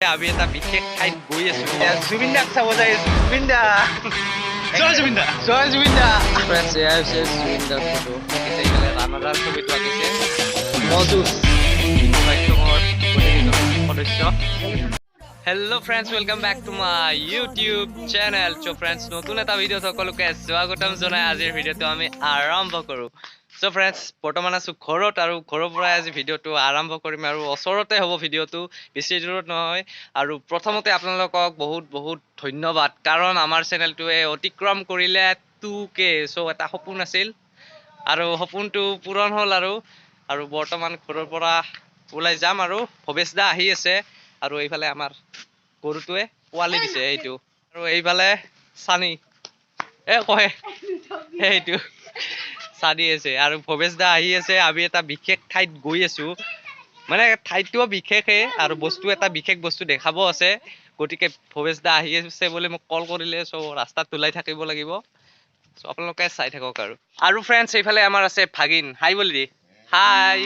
আমি এটা বিশেষ ঠাইত গৈ আছো জুবিন দাক চাব যাই আছো জুবিন দা জয় জুবিন দা জয় জুবিন দা ফ্ৰেন্ডছ এয়া হৈছে জুবিন দাৰ ফটো আঁকিছে এইফালে ৰাণাদাৰ ছবিটো আঁকিছে মজুছ পাঠ্যক্ৰমৰ গোটেইকেইজন সদস্য hello' friends welcome back to my YouTube channel so' friends নতুন এটা ভিডিঅ'ত সকলোকে স্বাগতম জনাই আজিৰ ভিডিঅ'টো আমি আৰম্ভ কৰোঁ চ' ফ্ৰেণ্ডছ বৰ্তমান আছোঁ ঘৰত আৰু ঘৰৰ পৰাই আজি ভিডিঅ'টো আৰম্ভ কৰিম আৰু ওচৰতে হ'ব ভিডিঅ'টো বেছি দূৰত নহয় আৰু প্ৰথমতে আপোনালোকক বহুত বহুত ধন্যবাদ কাৰণ আমাৰ চেনেলটোৱে অতিক্ৰম কৰিলে 2K চ' এটা সপোন আছিল আৰু সপোনটো পূৰণ হ'ল আৰু বৰ্তমান ঘৰৰ পৰা ওলাই যাম আৰু ভৱেশ দা আহি আছে আৰু এইফালে আমাৰ গৰুটোৱে পোৱালি দিছে এইটো আৰু এইফালে চানি কয় এইটো চানি আছে আৰু ভৱেশ দা আহি আছে আমি এটা বিশেষ ঠাইত গৈ আছো মানে ঠাইটোও বিশেষে আৰু বস্তু এটা বিশেষ বস্তু দেখাব আছে গতিকে ভৱেশ দা আহি আছে বুলি মোক কল কৰিলে চ' ৰাস্তাত ওলাই থাকিব লাগিব চ' আপোনালোকে চাই থাকক আৰু ফ্ৰেণ্ডছ এইফালে আমাৰ আছে ভাগিন হাই বুলি দি হাই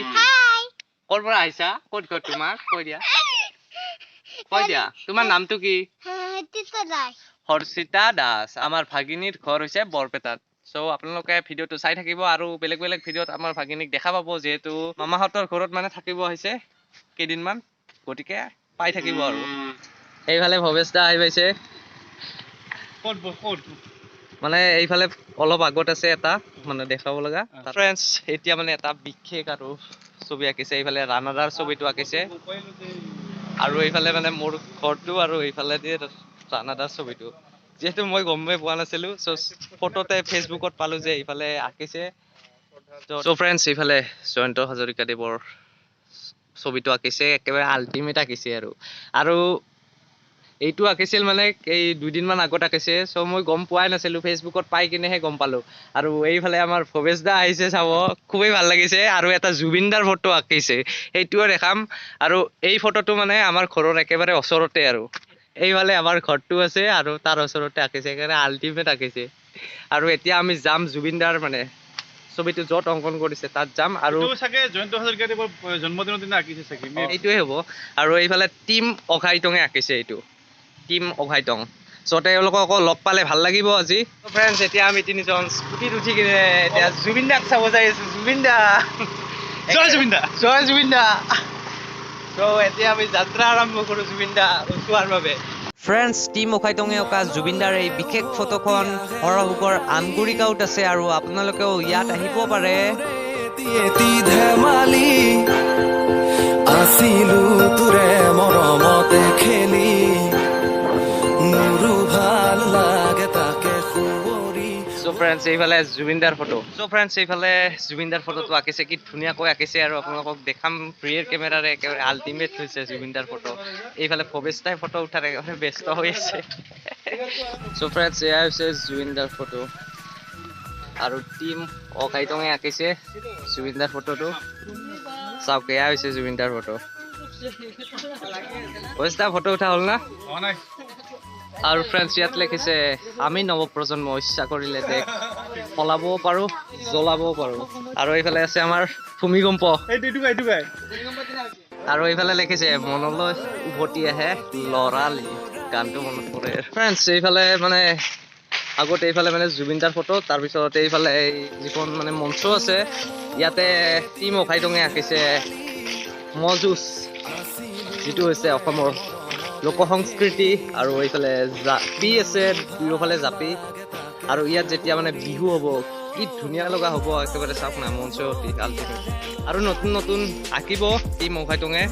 ক'ৰ পৰা আহিছা ক'ত ঘৰ তোমাৰ কৈ দিয়া তোমাৰ নামটো কি হৰ্ষিতা দাস আমাৰ ভাগিনীৰ ঘৰ হৈছে বৰপেটাত চ' আপোনালোকে ভিডিঅ'টো চাই থাকিব আৰু বেলেগ বেলেগ ভিডিঅ'ত আমাৰ ভাগিনীক দেখা পাব যিহেতু মামাহঁতৰ ঘৰত মানে থাকিব আহিছে কেইদিনমান গতিকে পাই থাকিব আৰু এইফালে ভৱেশ দা আহি পাইছে মানে এইফালে অলপ আগত আছে এটা মানে দেখাব লগা ফ্ৰেণ্ডছ এতিয়া মানে এটা বিশেষ আৰু ছবি আঁকিছে এইফালে ৰাণাদাৰ ছবিটো আঁকিছে আৰু এইফালে মানে মোৰ ঘৰটো আৰু এইফালে দিয়ে ৰাণাদাৰ ছবিটো যিহেতু মই গমেই পোৱা নাছিলো চ' ফটোতে ফেচবুকত পালো যে এইফালে আঁকিছে চ' ফ্ৰেণ্ডছ এইফালে জয়ন্ত হাজৰিকাদেৱৰ ছবিটো আঁকিছে একেবাৰে আল্টিমেট আঁকিছে আৰু এইটো আঁকিছিল মানে এই 2 দিনমান আগত আঁকিছে চ' মই গম পোৱাই নাছিলো ফেচবুকত পাই কিনেহে গম পালো আৰু এইফালে আমাৰ ভৱেশ দা আহিছে চাব খুবেই ভাল লাগিছে আৰু এটা জুবিন দাৰ ফটো আঁকিছে সেইটোও দেখাম আৰু এই ফটোটো মানে আমাৰ ঘৰৰ একেবাৰে ওচৰতে আৰু এইফালে আমাৰ ঘৰটো আছে আৰু তাৰ ওচৰতে আঁকিছে একেবাৰে আল্টিমেট আঁকিছে আৰু এতিয়া আমি যাম জুবিন দাৰ মানে ছবিটো য'ত অংকন কৰিছে তাত যাম আৰু চাগে জয়ন্ত হাজৰিকাদেৱৰ জন্মদিনৰ দিনা আঁকিছে চাগে এইটোৱে হ'ব আৰু এইফালে টিম অঘাইটঙে আঁকিছে এইটো টিম অঘাইটং চ' তেওঁলোকক আকৌ লগ পালে ভাল লাগিব আজি ফ্ৰেণ্ডছ এতিয়া আমি তিনিজন স্কুটিত উঠি কিনে এতিয়া জুবিন দাক চাব যাই আছো জুবিন দা জয় জুবিন দা জয় জুবিন দা চ' এতিয়া আমি যাত্ৰা আৰম্ভ কৰোঁ জুবিন দা চোৱাৰ বাবে ফ্ৰেণ্ডছ টিম অঘাইটঙে অঁকা জুবিন দাৰ এই বিশেষ ফটোখন হৰহুগৰ আমগুৰি গাঁৱত আছে আৰু আপোনালোকেও ইয়াত আহিব পাৰে ধেমালি আছিলো তোৰে মৰমতে খেলি মোৰো ভাল লাগে তাকে খুবৰি চ' ফ্ৰেণ্ডছ এইফালে জুবিনদাৰ ফটো চ' ফ্ৰেণ্ডছ এইফালে জুবিনদাৰ ফটোটো আঁকিছে কি ধুনীয়াকৈ আঁকিছে আৰু আপোনালোকক দেখাম ৰিয়েৰ কেমেৰাৰে একেবাৰে আল্টিমেট হৈছে জুবিনদাৰ ফটো এইফালে ভৱেশ দাই ফটো উঠাৰ একেবাৰে ব্যস্ত হৈ আছে চ' ফ্ৰেণ্ডছ এয়া হৈছে জুবিনদাৰ ফটো আৰু টিম অঘাইটঙে আঁকিছে জুবিনদাৰ ফটোটো চাওক এয়া হৈছে জুবিনদাৰ ফটো ভৱেশ দা ফটো উঠা হ'ল না আৰু ফ্ৰেণ্ডছ ইয়াত লিখিছে আমি নৱপ্ৰজন্ম ইচ্ছা কৰিলে দেশ সলাবও পাৰোঁ জ্বলাবও পাৰোঁ আৰু এইফালে আছে আমাৰ ভূমিকম্প আৰু এইফালে লিখিছে মনলৈ উভতি আহে লৰালি গানটো মনত পৰে ফ্ৰেণ্ডছ এইফালে মানে আগত এইফালে মানে জুবিনদাৰ ফটো তাৰপিছত এইফালে এই যিখন মানে মঞ্চ আছে ইয়াতে টিম অঘাইটঙে আঁকিছে মজুছ যিটো হৈছে অসমৰ লোক সংস্কৃতি আৰু এইফালে জাপি আছে দুয়োফালে জাপি আৰু ইয়াত যেতিয়া মানে বিহু হ'ব কি ধুনীয়া লগা হ'ব একেবাৰে চাওক না মঞ্চ আল্টিমেট আৰু নতুন নতুন আঁকিব টিম অঘাইটঙে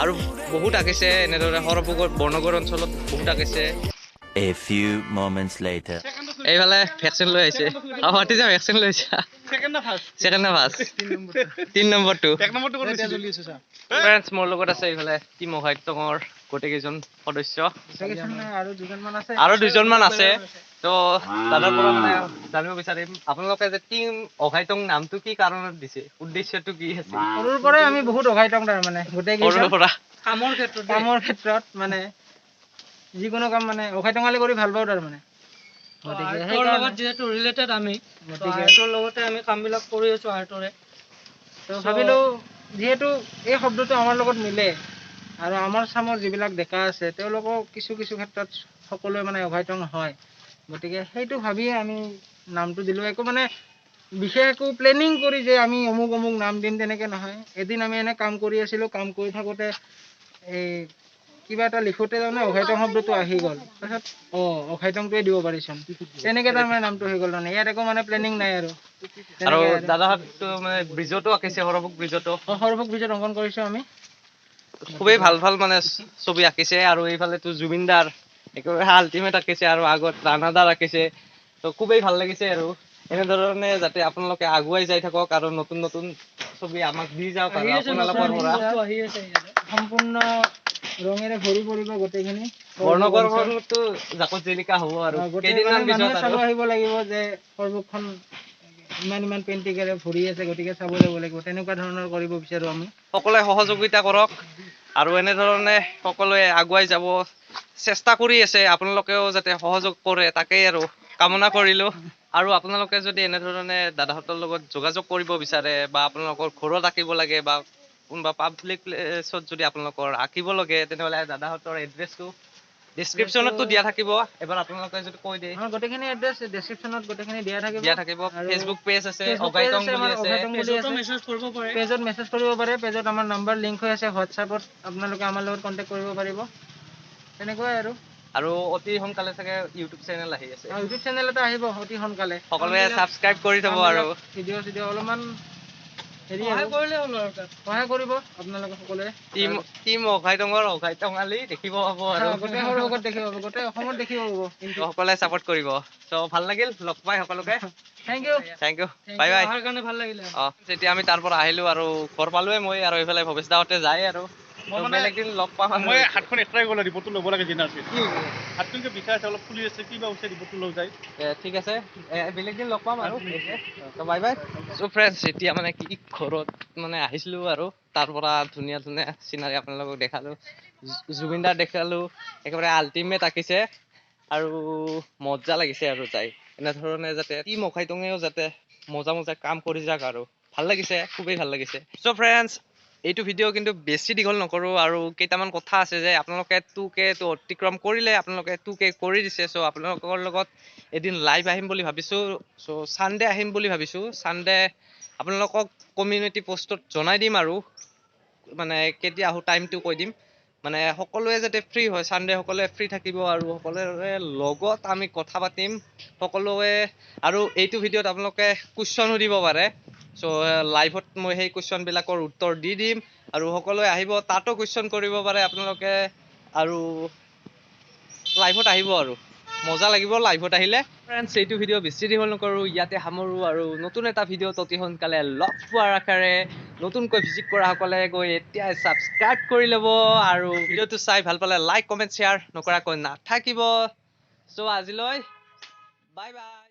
আৰু বহুত আঁকিছে এনেদৰে হৰপুগৰ বৰ্ণগড় অঞ্চলত বহুত আঁকিছে A few moments later. এইফালে ভেকচিন লৈ আহিছে হাতী যে ভেকচিন লৈছে ছেকেণ্ড না ফাৰ্ষ্ট 3 নম্বৰটো ফ্ৰেণ্ডছ মোৰ লগত আছে এইফালে টিম অঘাইটঙৰ গোটেইকেইজন সদস্য আৰু দুজনমান আছে তো দাদাৰ পৰা মানে জানিব বিচাৰিম আপোনালোকে যে টিম অঘাইটং নামটো কি কাৰণত দিছে উদ্দেশ্যটো কি আছে সৰুৰ পৰাই আমি বহুত অঘাইটং তাৰ মানে গোটেইকেইজন পৰা কামৰ ক্ষেত্ৰত মানে যিকোনো কাম মানে অঘাইটঙালি কৰি ভাল পাওঁ তাৰ মানে আৰ্টৰ লগত যেহেতু ৰিলেটেড আমি আৰ্টৰ লগতে আমি কামবিলাক কৰি আছোঁ আৰ্টৰে তো ভাবিলোঁ যিহেতু এই শব্দটো আমাৰ লগত মিলে আৰু আমাৰ চামৰ যিবিলাক ডেকা আছে তেওঁলোকক কিছু কিছু ক্ষেত্ৰত সকলোৱে মানে অঘাইটং হয়, গতিকে সেইটো ভাবিয়ে আমি নামটো দিলোঁ। একো মানে বিশেষ একো প্লেনিং কৰি যে আমি অমুক অমুক নাম দিম তেনেকৈ নহয়। এদিন আমি এনে কাম কৰি আছিলোঁ, কাম কৰি থাকোঁতে এই কিবা এটা লিখোঁতে তাৰমানে অঘাইটং শব্দটো আহি গ'ল। তাৰপিছত অঘাইটংটোৱে দিব পাৰিচোন, তেনেকৈ তাৰমানে নামটো হৈ গ'ল। তাৰমানে ইয়াত একো মানে প্লেনিং নাই আৰু আৰু তেনেকৈ আৰু। দাদাহঁতটো মানে ব্ৰিজতো আঁকিছে, সৰভোগ ব্ৰিজতো সৰভোগ ব্ৰিজত অংকন কৰিছোঁ আমি। খুবেই ভাল ভাল মানে ছবি আঁকিছে। আৰু এইফালেতো জুবিন দাৰ একেবাৰে আল্টিমেট আঁকিছে, আৰু আগত ৰাণাদাৰ আঁকিছে। তো খুবেই ভাল লাগিছে। আৰু এনেধৰণে যাতে আপোনালোকে আগুৱাই যাই থাকক আৰু নতুন নতুন ছবি আমাক দি যাওক আৰু আপোনালোকৰ পৰা আহি আছে ইয়াতে। সম্পূৰ্ণ ৰঙেৰে ভৰি পৰিব গোটেইখিনি। বৰ্ণগৰ্ভটো জাকত জিলিকা হ'ব আৰু গোটেই কেইদিনমান মানে পিছত মানুহে চাব আৰু আহিব লাগিব যে সৰভোগখন ইমান ইমান পেইণ্টিঙেৰে ভৰি আছে, গতিকে চাব যাব লাগিব। তেনেকুৱা ধৰণৰ কৰিব বিচাৰোঁ আমি। সকলোৱে সহযোগিতা কৰক আৰু এনেধৰণে সকলোৱে আগুৱাই যাব চেষ্টা কৰি আছে। আপোনালোকেও যাতে সহযোগ কৰে তাকেই আৰু কামনা কৰিলোঁ। আৰু আপোনালোকে যদি এনেধৰণে দাদাহঁতৰ লগত যোগাযোগ কৰিব বিচাৰে বা আপোনালোকৰ ঘৰত আঁকিব লাগে বা কোনোবা পাব্লিক প্লেছত যদি আপোনালোকৰ আঁকিব লাগে, তেনেহ'লে দাদাহঁতৰ এড্ৰেছটো ডিছক্ৰিপশ্যনতো দিয়া থাকিব। এবাৰ আপোনালোকে যদি কৈ দিয়ে। গোটেইখিনি এড্ৰেছ ডেছক্ৰিপশ্যনত গোটেইখিনি দিয়া থাকিব। আৰু ফেচবুক পেজ আছে, ফেচবুক পেজ অঘাইটং আছে বুলি আমাৰ, আছে। অঘাইটং বুলি পেজতো আছে। মেছেজ কৰিব পাৰে। পেজত মেছেজ কৰিব পাৰে। পেজত আমাৰ নাম্বাৰ লিংক হৈ আছে। হোৱাটছআপত আপোনালোকে আমাৰ লগত কণ্টেক্ট কৰিব পাৰিব। তেনেকুৱাই আৰু অতি সোনকালে চাগে ইউটিউব চেনেল আহি আছে। ইউটিউব চেনেল এটা আহিব অতি সোনকালে। সকলোৱে ছাবস্ক্ৰাইব কৰি থ'ব আৰু ভিডিঅ' চিডিঅ' অলপমান হেৰি সহায় আৰু কৰিলে হ'ল আৰু তাত। সহায় কৰিব আপোনালোকে সকলোৱে। টিম অঘাইটঙৰ অঘাইটঙালি দেখিব পাব আৰু গোটেই সৰভোগত দেখিব পাব, গোটেই অসমত দেখিব পাব। সকলোৱে ছাপোৰ্ট কৰিব। চ' ভাল লাগিল লগ পাই সকলোকে। Thank you. Thank you, bye bye. অহাৰ কাৰণে ভাল লাগিলে। যেতিয়া আমি তাৰ পৰা আহিলোঁ আৰু ঘৰ পালোৱে মই, আৰু এইফালে ভৱেশ দাহঁতে যায় আৰু বেলেগ দিন লগ পাম। মই হাতখন এক্সট্ৰাই গ'লে ৰিপৰ্টটো ল'ব লাগে দিনাৰ পিছত হাতখনকে বিষাই আছে, অলপ ফুলি আছে, কিবা হৈছে ৰিপৰ্টটো লৈ যায়। ঠিক আছে, বেলেগ দিন লগ পাম আৰু বাই বাই। চ' ফ্ৰেণ্ডছ, এতিয়া মানে কি ঘৰত মানে আহিছিলোঁ আৰু তাৰ পৰা ধুনীয়া ধুনীয়া চিনাৰী আপোনালোকক দেখালোঁ। জুবিন দাৰ দেখালোঁ, একেবাৰে আল্টিমেট আঁকিছে আৰু মজা লাগিছে আৰু যাই। এনেধৰণে যাতে টিম অঘাইটঙেও যাতে মজা মজা কাম কৰি যাওক আৰু ভাল লাগিছে, খুবেই ভাল লাগিছে। চ' ফ্ৰেণ্ডছ, এইটো ভিডিঅ' কিন্তু বেছি দীঘল নকৰোঁ। আৰু কেইটামান কথা আছে যে আপোনালোকে 2K অতিক্ৰম কৰিলে, আপোনালোকে 2K কৰি দিছে। চ' আপোনালোকৰ লগত এদিন লাইভ আহিম বুলি ভাবিছোঁ। চ' ছানডে আহিম বুলি ভাবিছোঁ। ছানডে আপোনালোকক কমিউনিটি পষ্টত জনাই দিম আৰু মানে কেতিয়া আহোঁ টাইমটো কৈ দিম। মানে সকলোৱে যাতে ফ্ৰী হয়, ছানডে সকলোৱে ফ্ৰী থাকিব আৰু সকলোৰে লগত আমি কথা পাতিম সকলোৱে। আৰু এইটো ভিডিঅ'ত আপোনালোকে কুৱেশ্যনো দিব পাৰে। চ' লাইভত মই সেই কুৱেশ্যনবিলাকৰ উত্তৰ দি দিম আৰু সকলোৱে আহিব, তাতো কুৱেশ্যন কৰিব পাৰে আপোনালোকে। আৰু লাইভত আহিব আৰু মজা লাগিব লাইভত আহিলে। ফ্ৰেণ্ডছ, এইটো ভিডিঅ' বেছি দীঘল নকৰোঁ, ইয়াতে সামৰোঁ। আৰু নতুন এটা ভিডিঅ'ত অতি সোনকালে লগ পোৱাৰ আশাৰে নতুনকৈ ভিজিট কৰাসকলে গৈ এতিয়াই ছাবস্ক্ৰাইব কৰি ল'ব। আৰু ভিডিঅ'টো চাই ভাল পালে লাইক কমেণ্ট শ্বেয়াৰ নকৰাকৈ নাথাকিব। চ' আজিলৈ বাই বাই।